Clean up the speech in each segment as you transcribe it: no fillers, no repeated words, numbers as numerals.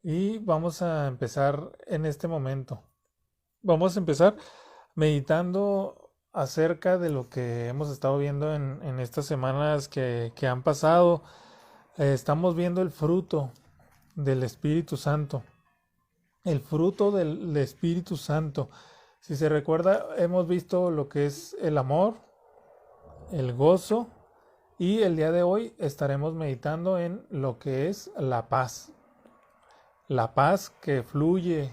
y vamos a empezar en este momento. Vamos a empezar meditando acerca de lo que hemos estado viendo en estas semanas que han pasado. Estamos viendo el fruto del Espíritu Santo. El fruto del Espíritu Santo. Si se recuerda, hemos visto lo que es el amor, el gozo, y el día de hoy estaremos meditando en lo que es la paz. La paz que fluye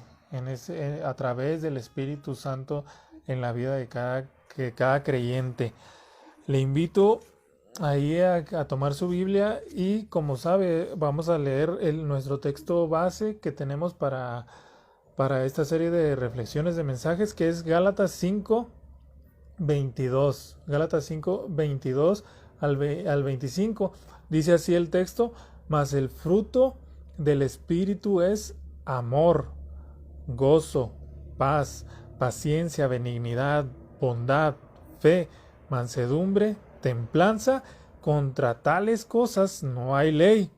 a través del Espíritu Santo en la vida de cada creyente. Le invito ahí a tomar su Biblia y, como sabe, vamos a leer nuestro texto base que tenemos para esta serie de reflexiones de mensajes, que es Gálatas 5:22. Gálatas 5:22 al 25. Dice así el texto: mas el fruto del Espíritu es amor, gozo, paz, paciencia, benignidad, bondad, fe, mansedumbre, templanza. Contra tales cosas no hay ley.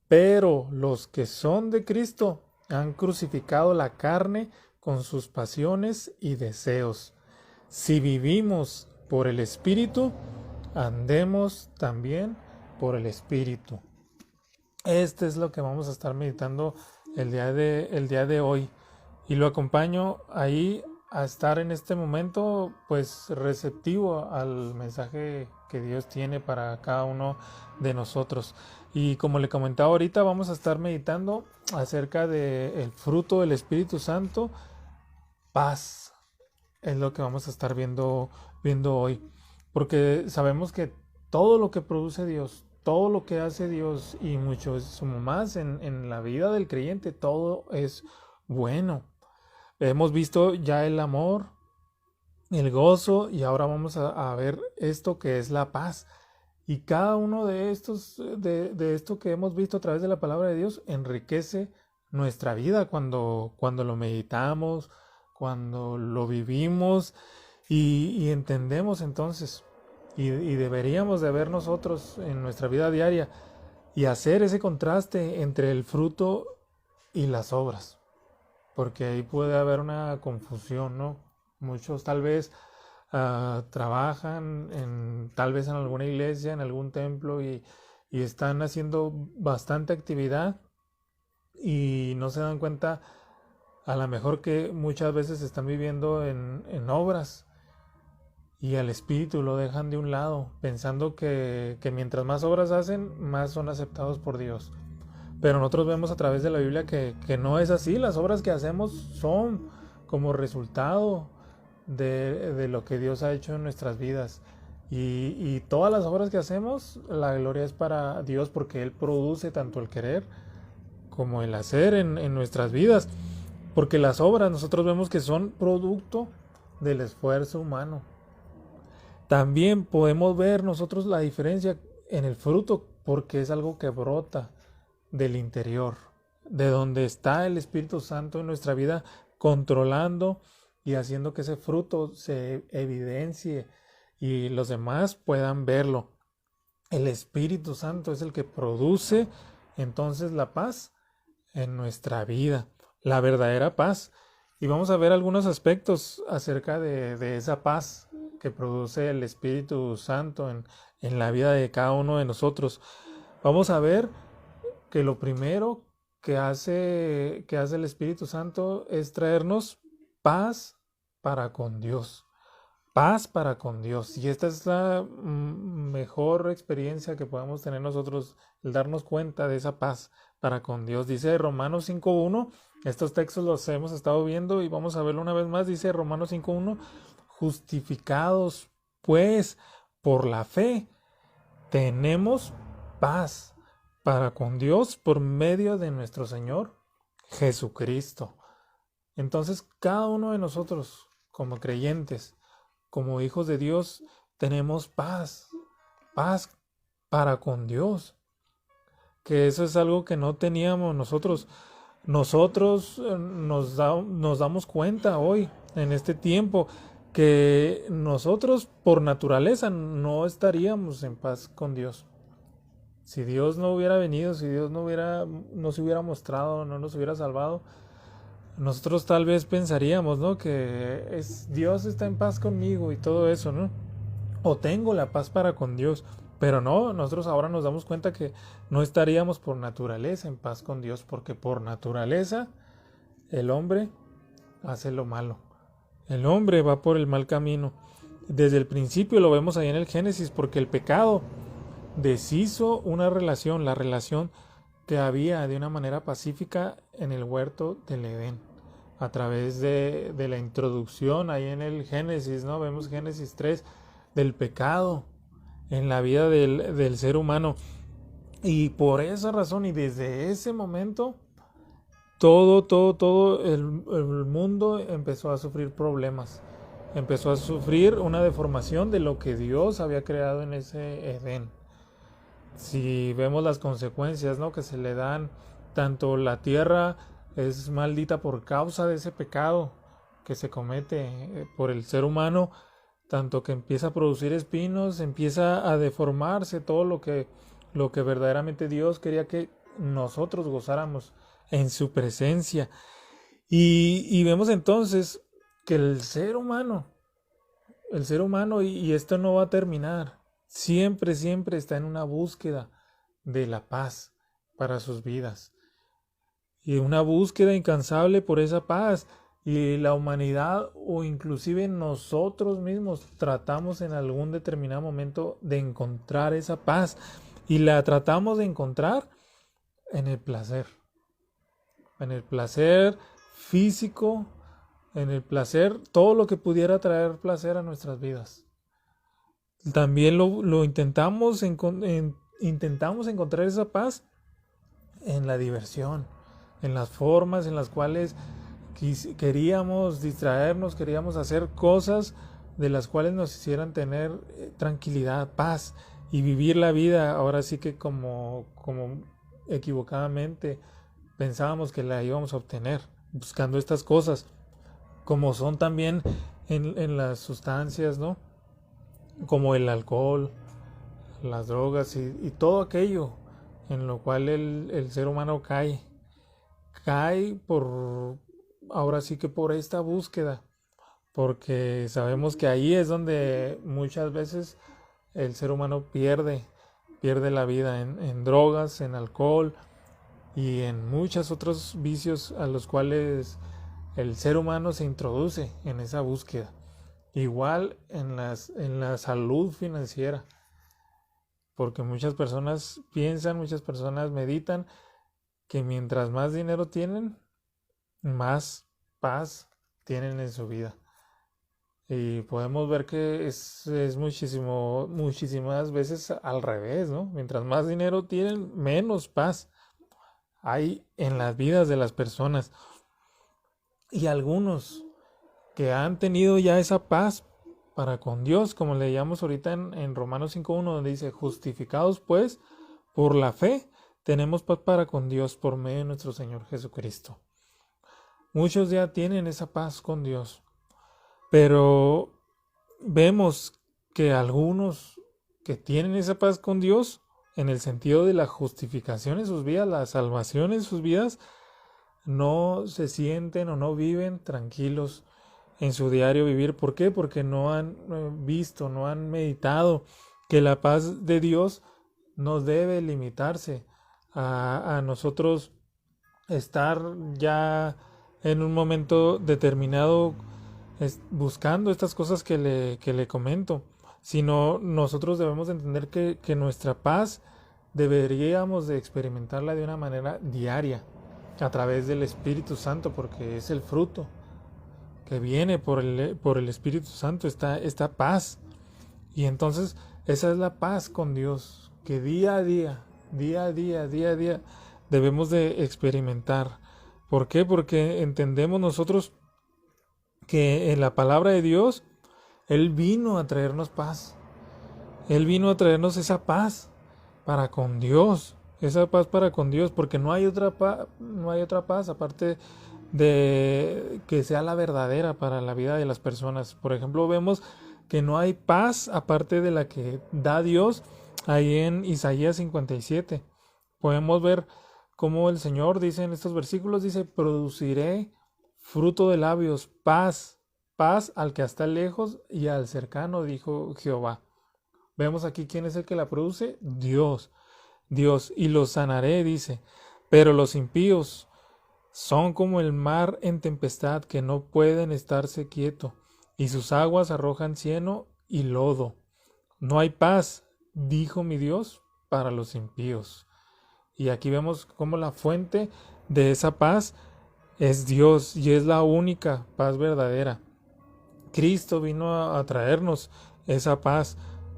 Pero los que son de Cristo han crucificado la carne con sus pasiones y deseos. Si vivimos por el Espíritu, andemos también por el Espíritu. Este es lo que vamos a estar meditando el día de hoy. Y lo acompaño ahí a estar en este momento pues receptivo al mensaje que Dios tiene para cada uno de nosotros. Y como le comentaba ahorita, vamos a estar meditando acerca del fruto del Espíritu Santo. Paz es lo que vamos a estar viendo hoy. Porque sabemos que todo lo que produce Dios, todo lo que hace Dios y mucho más en la vida del creyente, todo es bueno. Hemos visto ya el amor, el gozo, y ahora vamos a ver esto que es la paz. Y cada uno de estos, de esto que hemos visto a través de la palabra de Dios, enriquece nuestra vida cuando lo meditamos, cuando lo vivimos y entendemos entonces. Y deberíamos de ver nosotros en nuestra vida diaria y hacer ese contraste entre el fruto y las obras, porque ahí puede haber una confusión, ¿no? Muchos tal vez trabajan tal vez en alguna iglesia, en algún templo y están haciendo bastante actividad y no se dan cuenta a lo mejor que muchas veces están viviendo en obras y al espíritu lo dejan de un lado, pensando que mientras más obras hacen, más son aceptados por Dios. Pero nosotros vemos a través de la Biblia que no es así. Las obras que hacemos son como resultado de lo que Dios ha hecho en nuestras vidas. Y todas las obras que hacemos, la gloria es para Dios porque Él produce tanto el querer como el hacer en nuestras vidas. Porque las obras nosotros vemos que son producto del esfuerzo humano. También podemos ver nosotros la diferencia en el fruto porque es algo que brota del interior, de donde está el Espíritu Santo en nuestra vida, controlando y haciendo que ese fruto se evidencie y los demás puedan verlo. El Espíritu Santo es el que produce entonces la paz en nuestra vida, la verdadera paz. Y vamos a ver algunos aspectos acerca de esa paz que produce el Espíritu Santo en la vida de cada uno de nosotros. Vamos a ver que lo primero que hace el Espíritu Santo es traernos paz para con Dios. Paz para con Dios. Y esta es la mejor experiencia que podemos tener nosotros, el darnos cuenta de esa paz para con Dios. Dice Romanos 5:1, estos textos los hemos estado viendo y vamos a verlo una vez más. Dice Romanos 5:1, justificados pues por la fe, tenemos paz para con Dios por medio de nuestro Señor Jesucristo. Entonces, cada uno de nosotros, como creyentes, como hijos de Dios, tenemos paz, paz para con Dios. Que eso es algo que no teníamos nosotros. Nosotros nos damos cuenta hoy, en este tiempo, que nosotros por naturaleza no estaríamos en paz con Dios. Si Dios no hubiera venido, si Dios no se hubiera mostrado, no nos hubiera salvado, nosotros tal vez pensaríamos, ¿no? Que Dios está en paz conmigo y todo eso, ¿no? O tengo la paz para con Dios. Pero no, nosotros ahora nos damos cuenta que no estaríamos por naturaleza en paz con Dios, porque por naturaleza el hombre hace lo malo. El hombre va por el mal camino. Desde el principio lo vemos ahí en el Génesis, porque el pecado deshizo una relación, la relación que había de una manera pacífica en el huerto del Edén. A través de la introducción ahí en el Génesis, ¿no? Vemos Génesis 3 del pecado en la vida del ser humano. Y por esa razón y desde ese momento, todo el mundo empezó a sufrir problemas. Empezó a sufrir una deformación de lo que Dios había creado en ese Edén. Si vemos las consecuencias, ¿no? Que se le dan, tanto la tierra es maldita por causa de ese pecado que se comete por el ser humano, tanto que empieza a producir espinos, empieza a deformarse todo lo que verdaderamente Dios quería que nosotros gozáramos en su presencia. Y vemos entonces que el ser humano, y esto no va a terminar, siempre está en una búsqueda de la paz para sus vidas. Y una búsqueda incansable por esa paz. Y la humanidad o inclusive nosotros mismos tratamos en algún determinado momento de encontrar esa paz. Y la tratamos de encontrar en el placer. En el placer físico, en el placer, todo lo que pudiera traer placer a nuestras vidas. También lo intentamos encontrar esa paz en la diversión, en las formas en las cuales queríamos distraernos, queríamos hacer cosas de las cuales nos hicieran tener tranquilidad, paz y vivir la vida. Ahora sí que como equivocadamente pensábamos que la íbamos a obtener buscando estas cosas, como son también en las sustancias, ¿no? Como el alcohol, las drogas y todo aquello en lo cual el ser humano cae por, ahora sí que por esta búsqueda, porque sabemos que ahí es donde muchas veces el ser humano pierde la vida en drogas, en alcohol y en muchos otros vicios a los cuales el ser humano se introduce en esa búsqueda. Igual en la salud financiera, porque muchas personas piensan, muchas personas meditan que mientras más dinero tienen, más paz tienen en su vida. Y podemos ver que es muchísimas veces al revés, ¿no? Mientras más dinero tienen, menos paz hay en las vidas de las personas. Y algunos que han tenido ya esa paz para con Dios, como le llamamos ahorita en Romanos 5.1, donde dice, justificados pues por la fe, tenemos paz para con Dios por medio de nuestro Señor Jesucristo. Muchos ya tienen esa paz con Dios, pero vemos que algunos que tienen esa paz con Dios, en el sentido de la justificación en sus vidas, la salvación en sus vidas, no se sienten o no viven tranquilos en su diario vivir. ¿Por qué? Porque no han visto, no han meditado que la paz de Dios no debe limitarse a nosotros estar ya en un momento determinado buscando estas cosas que le comento, sino nosotros debemos entender que nuestra paz deberíamos de experimentarla de una manera diaria a través del Espíritu Santo, porque es el fruto que viene por el Espíritu Santo, esta paz. Y entonces esa es la paz con Dios que día a día debemos de experimentar. ¿Por qué? Porque entendemos nosotros que en la palabra de Dios Él vino a traernos paz. Él vino a traernos esa paz para con Dios, esa paz para con Dios, porque no hay otra paz aparte de que sea la verdadera para la vida de las personas. Por ejemplo, vemos que no hay paz aparte de la que da Dios ahí en Isaías 57. Podemos ver cómo el Señor dice en estos versículos, dice, produciré fruto de labios, paz, paz al que está lejos y al cercano, dijo Jehová. Vemos aquí quién es el que la produce, Dios, Dios, y los sanaré, dice, pero los impíos son como el mar en tempestad que no pueden estarse quieto, y sus aguas arrojan cieno y lodo. No hay paz, dijo mi Dios, para los impíos. Y aquí vemos cómo la fuente de esa paz es Dios y es la única paz verdadera. Cristo vino a traernos esa paz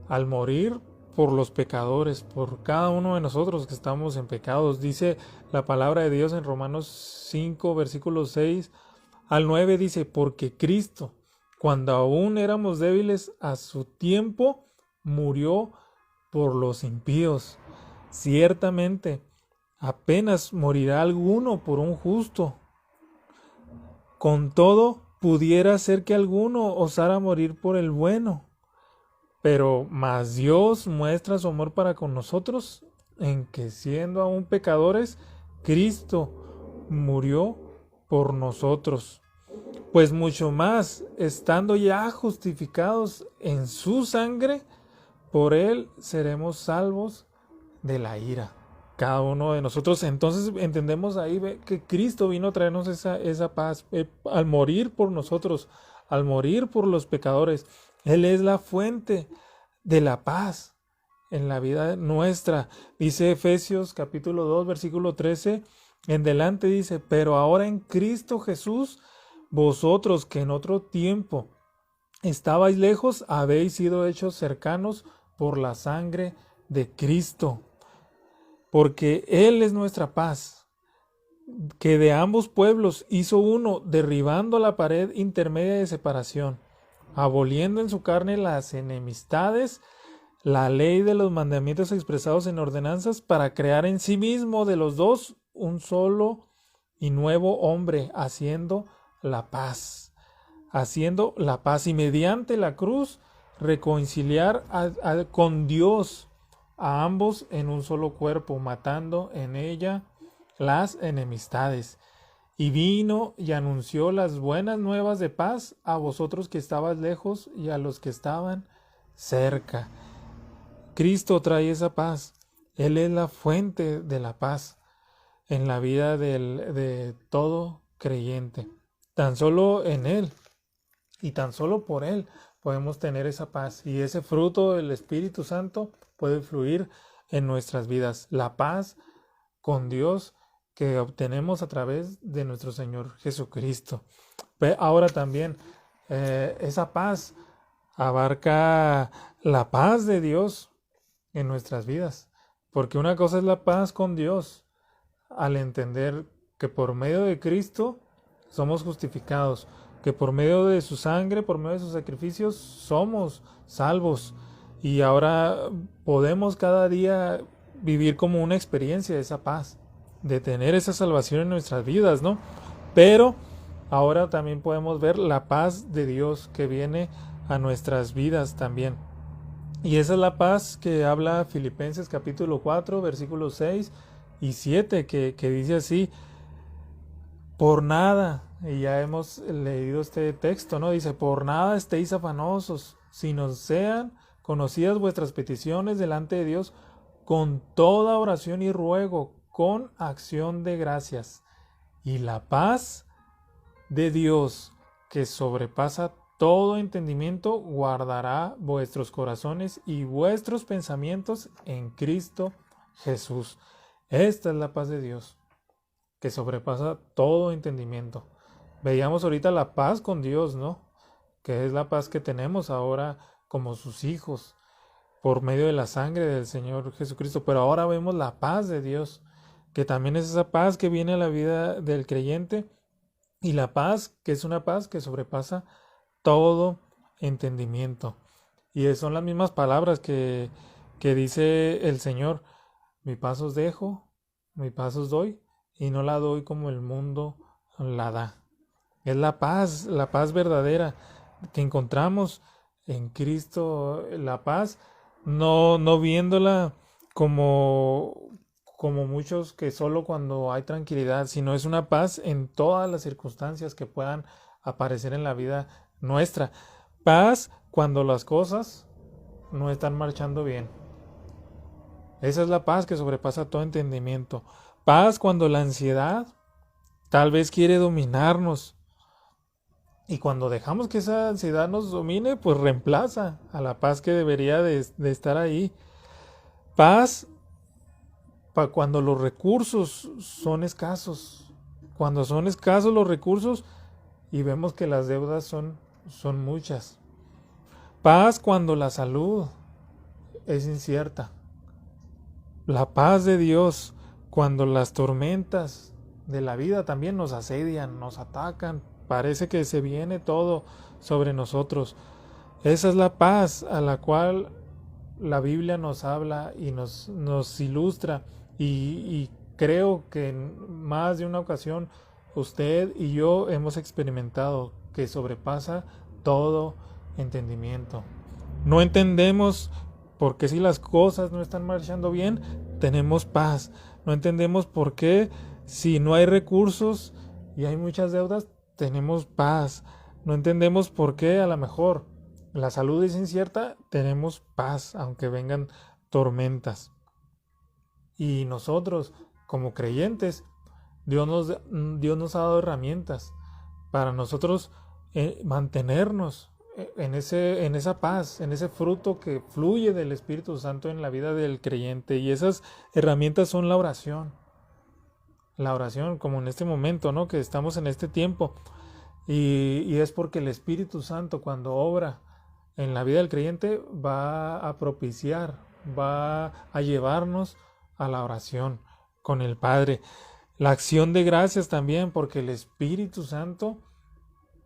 al morir por los pecadores, por cada uno de nosotros que estamos en pecados. Dice la palabra de Dios en Romanos 5, versículos 6 al 9, dice, porque Cristo, cuando aún éramos débiles, a su tiempo murió por los impíos. Ciertamente, apenas morirá alguno por un justo. Con todo, pudiera ser que alguno osara morir por el bueno. Pero más Dios muestra su amor para con nosotros en que siendo aún pecadores, Cristo murió por nosotros. Pues mucho más, estando ya justificados en su sangre, por él seremos salvos de la ira. Cada uno de nosotros, entonces entendemos ahí que Cristo vino a traernos esa paz al morir por nosotros, al morir por los pecadores. Él es la fuente de la paz en la vida nuestra. Dice Efesios capítulo 2, versículo 13, en delante dice, pero ahora en Cristo Jesús, vosotros que en otro tiempo estabais lejos, habéis sido hechos cercanos por la sangre de Cristo. Porque Él es nuestra paz, que de ambos pueblos hizo uno, derribando la pared intermedia de separación, aboliendo en su carne las enemistades, la ley de los mandamientos expresados en ordenanzas, para crear en sí mismo de los dos un solo y nuevo hombre, haciendo la paz, y mediante la cruz reconciliar con Dios a ambos en un solo cuerpo, matando en ella las enemistades. Y vino y anunció las buenas nuevas de paz a vosotros que estabais lejos y a los que estaban cerca. Cristo trae esa paz. Él es la fuente de la paz en la vida de todo creyente. Tan solo en Él y tan solo por Él podemos tener esa paz, y ese fruto del Espíritu Santo puede fluir en nuestras vidas. La paz con Dios que obtenemos a través de nuestro Señor Jesucristo. Ahora también esa paz abarca la paz de Dios en nuestras vidas, porque una cosa es la paz con Dios al entender que por medio de Cristo somos justificados, que por medio de su sangre, por medio de sus sacrificios, somos salvos. Y ahora podemos cada día vivir como una experiencia de esa paz, de tener esa salvación en nuestras vidas, ¿no? Pero ahora también podemos ver la paz de Dios que viene a nuestras vidas también. Y esa es la paz que habla Filipenses capítulo 4, versículos 6 y 7, que dice así, por nada, y ya hemos leído este texto, ¿no? Dice, por nada estéis afanosos, sino sean conocidas vuestras peticiones delante de Dios con toda oración y ruego, con acción de gracias. Y la paz de Dios, que sobrepasa todo entendimiento, guardará vuestros corazones y vuestros pensamientos en Cristo Jesús. Esta es la paz de Dios, que sobrepasa todo entendimiento. Veíamos ahorita la paz con Dios, ¿no? Que es la paz que tenemos ahora como sus hijos, por medio de la sangre del Señor Jesucristo. Pero ahora vemos la paz de Dios, que también es esa paz que viene a la vida del creyente, y la paz que es una paz que sobrepasa todo entendimiento. Y son las mismas palabras que dice el Señor, mi paz os dejo, mi paz os doy, y no la doy como el mundo la da. Es la paz verdadera que encontramos en Cristo, la paz no viéndola como muchos que solo cuando hay tranquilidad, sino es una paz en todas las circunstancias que puedan aparecer en la vida nuestra. Paz cuando las cosas no están marchando bien. Esa es la paz que sobrepasa todo entendimiento. Paz cuando la ansiedad tal vez quiere dominarnos. Y cuando dejamos que esa ansiedad nos domine, pues reemplaza a la paz que debería de estar ahí. Paz para cuando los recursos son escasos. Cuando son escasos los recursos y vemos que las deudas son muchas. Paz cuando la salud es incierta. La paz de Dios cuando las tormentas de la vida también nos asedian, nos atacan. Parece que se viene todo sobre nosotros. Esa es la paz a la cual la Biblia nos habla y nos ilustra. Y creo que en más de una ocasión usted y yo hemos experimentado que sobrepasa todo entendimiento. No entendemos por qué si las cosas no están marchando bien, tenemos paz. No entendemos por qué si no hay recursos y hay muchas deudas, tenemos paz. No entendemos por qué a lo mejor la salud es incierta, tenemos paz, aunque vengan tormentas. Y nosotros, como creyentes, Dios nos ha dado herramientas para nosotros mantenernos en esa paz, en ese fruto que fluye del Espíritu Santo en la vida del creyente. Y esas herramientas son la oración. La oración, como en este momento, ¿no? Que estamos en este tiempo. Y es porque el Espíritu Santo, cuando obra en la vida del creyente, va a propiciar, va a llevarnos a la oración con el Padre. La acción de gracias también, porque el Espíritu Santo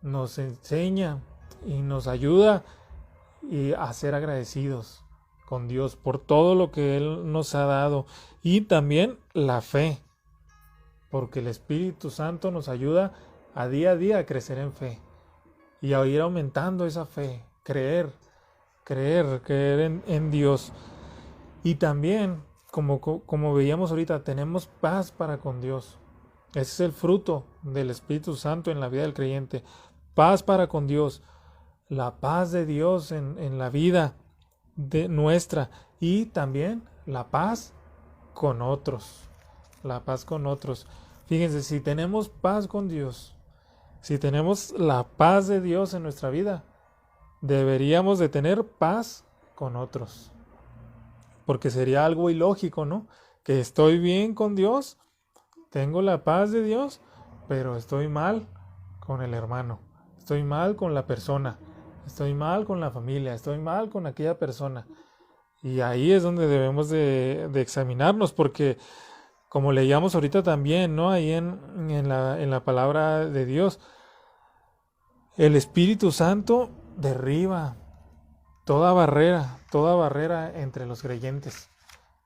nos enseña y nos ayuda a ser agradecidos con Dios por todo lo que Él nos ha dado. Y también la fe, porque el Espíritu Santo nos ayuda a día a crecer en fe y a ir aumentando esa fe, creer en Dios. Y también, como veíamos ahorita, tenemos paz para con Dios. Ese es el fruto del Espíritu Santo en la vida del creyente. Paz para con Dios. La paz de Dios en la vida de nuestra. Y también la paz con otros. La paz con otros. Fíjense, si tenemos paz con Dios, si tenemos la paz de Dios en nuestra vida, deberíamos de tener paz con otros. Porque sería algo ilógico, ¿no? Que estoy bien con Dios, tengo la paz de Dios, pero estoy mal con el hermano, estoy mal con la persona, estoy mal con la familia, estoy mal con aquella persona. Y ahí es donde debemos de examinarnos, porque como leíamos ahorita también, ¿no? Ahí en la palabra de Dios, el Espíritu Santo derriba toda barrera entre los creyentes.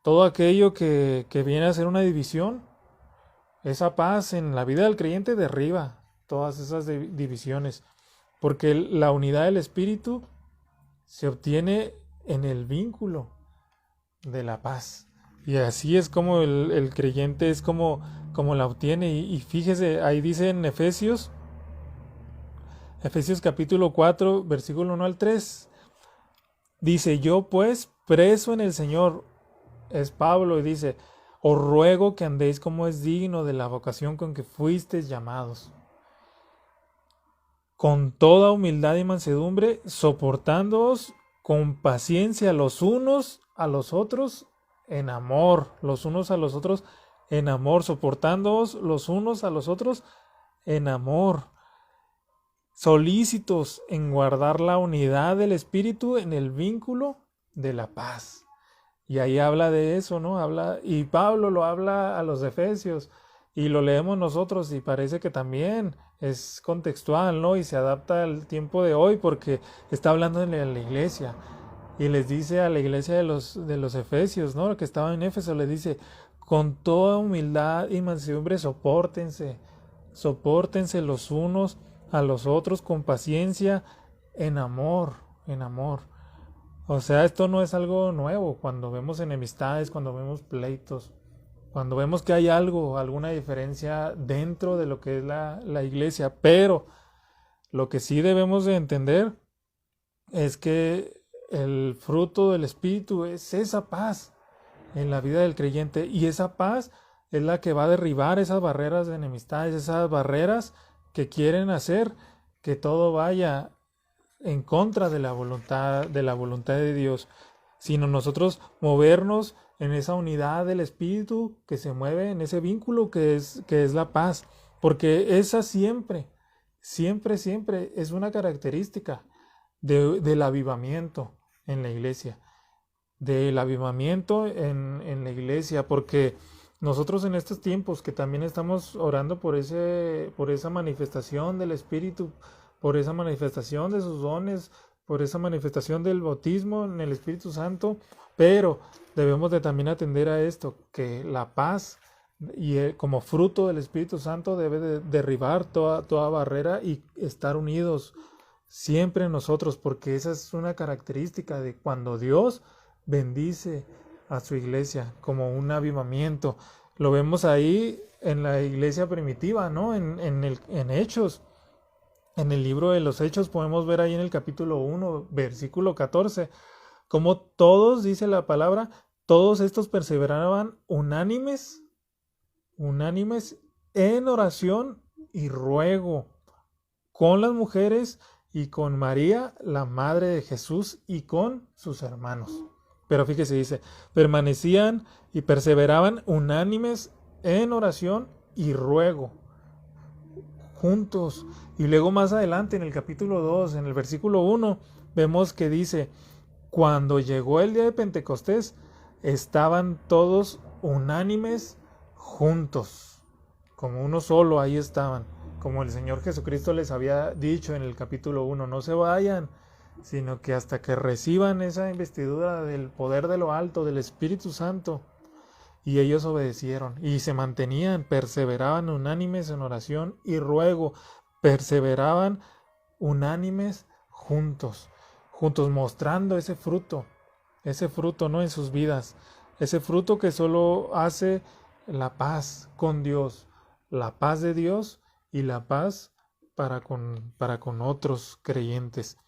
Todo aquello que viene a ser una división, esa paz en la vida del creyente derriba todas esas divisiones. Porque la unidad del Espíritu se obtiene en el vínculo de la paz. Y así es como el creyente es como la obtiene. Y fíjese, ahí dice en Efesios capítulo 4, versículo 1 al 3. Dice, yo pues, preso en el Señor, es Pablo, y dice, os ruego que andéis como es digno de la vocación con que fuisteis llamados, con toda humildad y mansedumbre, soportándoos con paciencia los unos a los otros en amor, los unos a los otros en amor, soportándoos los unos a los otros en amor, solícitos en guardar la unidad del Espíritu en el vínculo de la paz. Y ahí habla de eso, ¿no? Y Pablo lo habla a los Efesios y lo leemos nosotros y parece que también es contextual, ¿no? Y se adapta al tiempo de hoy porque está hablando en la iglesia y les dice a la iglesia de los Efesios, ¿no? Que estaban en Éfeso, les dice, con toda humildad y mansedumbre sopórtense los unos a los otros con paciencia, en amor. O sea, esto no es algo nuevo. Cuando vemos enemistades, cuando vemos pleitos, cuando vemos que hay algo, alguna diferencia dentro de lo que es la iglesia. Pero lo que sí debemos de entender es que el fruto del Espíritu es esa paz en la vida del creyente. Y esa paz es la que va a derribar esas barreras de enemistades, esas barreras que quieren hacer que todo vaya en contra de la voluntad de Dios, sino nosotros movernos en esa unidad del Espíritu que se mueve en ese vínculo que es la paz, porque esa siempre, siempre, siempre es una característica del avivamiento en la iglesia, del avivamiento en la iglesia, porque nosotros en estos tiempos que también estamos orando por esa manifestación del Espíritu, por esa manifestación de sus dones, por esa manifestación del bautismo en el Espíritu Santo, pero debemos de también atender a esto, que la paz y como fruto del Espíritu Santo debe de derribar toda barrera y estar unidos siempre nosotros, porque esa es una característica de cuando Dios bendice a su iglesia como un avivamiento. Lo vemos ahí en la iglesia primitiva, ¿no? En Hechos. En el libro de los Hechos podemos ver ahí en el capítulo 1, versículo 14, como todos, dice la palabra, todos estos perseveraban unánimes en oración y ruego con las mujeres y con María, la madre de Jesús, y con sus hermanos. Pero fíjese, dice, permanecían y perseveraban unánimes en oración y ruego, juntos. Y luego más adelante, en el capítulo 2, en el versículo 1, vemos que dice, cuando llegó el día de Pentecostés, estaban todos unánimes juntos, como uno solo, ahí estaban. Como el Señor Jesucristo les había dicho en el capítulo 1, no se vayan, sino que hasta que reciban esa investidura del poder de lo alto, del Espíritu Santo. Y ellos obedecieron y se mantenían, perseveraban unánimes en oración y ruego, perseveraban unánimes juntos, mostrando ese fruto, ¿no? En sus vidas, ese fruto que solo hace la paz con Dios, la paz de Dios y la paz para con otros creyentes.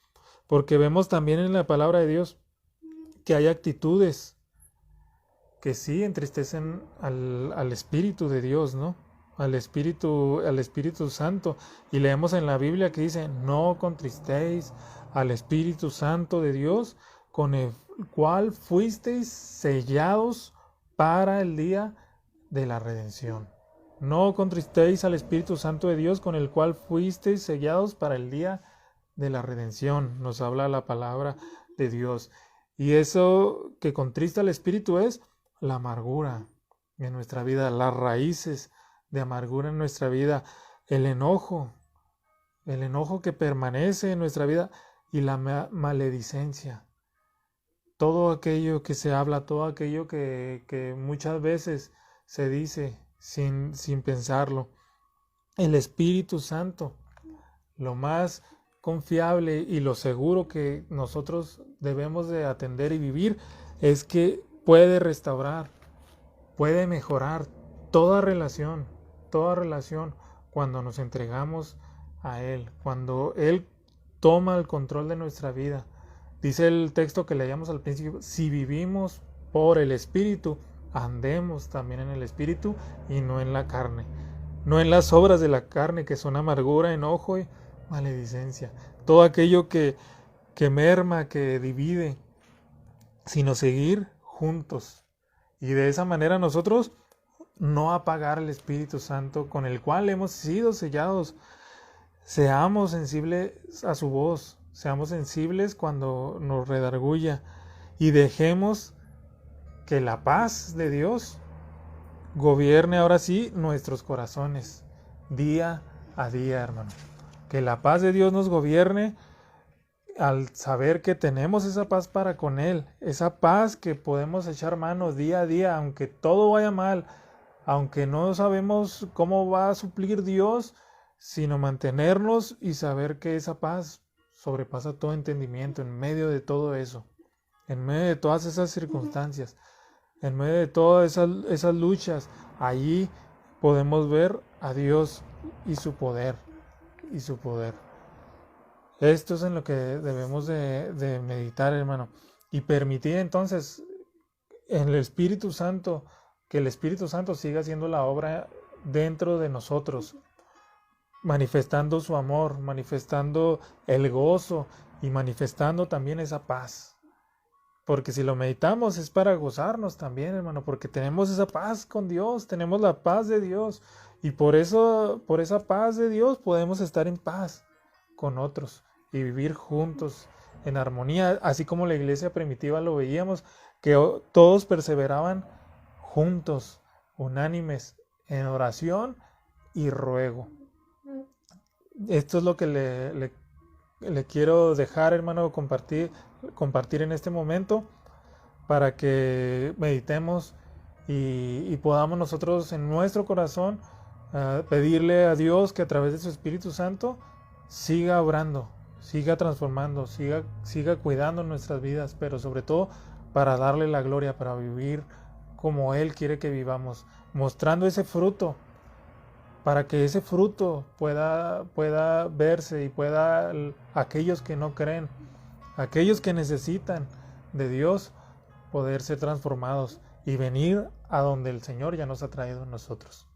Porque vemos también en la palabra de Dios que hay actitudes que sí entristecen al Espíritu de Dios, ¿no? Al Espíritu Santo. Y leemos en la Biblia que dice, no contristéis al Espíritu Santo de Dios, con el cual fuisteis sellados para el día de la redención. No contristéis al Espíritu Santo de Dios, con el cual fuisteis sellados para el día de la redención. Nos habla la palabra de Dios. Y eso que contrista al Espíritu es la amargura en nuestra vida, las raíces de amargura en nuestra vida, el enojo que permanece en nuestra vida y la maledicencia. Todo aquello que se habla, todo aquello que muchas veces se dice sin pensarlo. El Espíritu Santo, lo más confiable y lo seguro que nosotros debemos de atender y vivir es que puede restaurar, puede mejorar toda relación cuando nos entregamos a Él, cuando Él toma el control de nuestra vida. Dice el texto que leíamos al principio, si vivimos por el Espíritu, andemos también en el Espíritu y no en la carne, no en las obras de la carne que son amargura, enojo y maledicencia, todo aquello que merma, que divide, sino seguir juntos. Y de esa manera nosotros no apagar el Espíritu Santo con el cual hemos sido sellados. Seamos sensibles a su voz, seamos sensibles cuando nos redarguya y dejemos que la paz de Dios gobierne ahora sí nuestros corazones día a día, hermano. Que la paz de Dios nos gobierne al saber que tenemos esa paz para con Él, esa paz que podemos echar manos día a día, aunque todo vaya mal, aunque no sabemos cómo va a suplir Dios, sino mantenernos y saber que esa paz sobrepasa todo entendimiento en medio de todo eso. en medio de todas esas circunstancias, en medio de todas esas luchas, allí podemos ver a Dios y su poder, y su poder. Esto es en lo que debemos de meditar, hermano, y permitir entonces en el Espíritu Santo, que el Espíritu Santo siga haciendo la obra dentro de nosotros, manifestando su amor, manifestando el gozo y manifestando también esa paz. Porque si lo meditamos es para gozarnos también, hermano, porque tenemos esa paz con Dios, tenemos la paz de Dios y por eso, por esa paz de Dios podemos estar en paz con otros y vivir juntos en armonía, así como la iglesia primitiva lo veíamos, que todos perseveraban juntos, unánimes, en oración y ruego. Esto es lo que le quiero dejar, hermano, compartir en este momento para que meditemos y podamos nosotros en nuestro corazón pedirle a Dios que a través de su Espíritu Santo siga obrando, siga transformando, siga cuidando nuestras vidas, pero sobre todo para darle la gloria, para vivir como Él quiere que vivamos, mostrando ese fruto, para que ese fruto pueda verse y pueda aquellos que no creen, aquellos que necesitan de Dios, poder ser transformados y venir a donde el Señor ya nos ha traído a nosotros.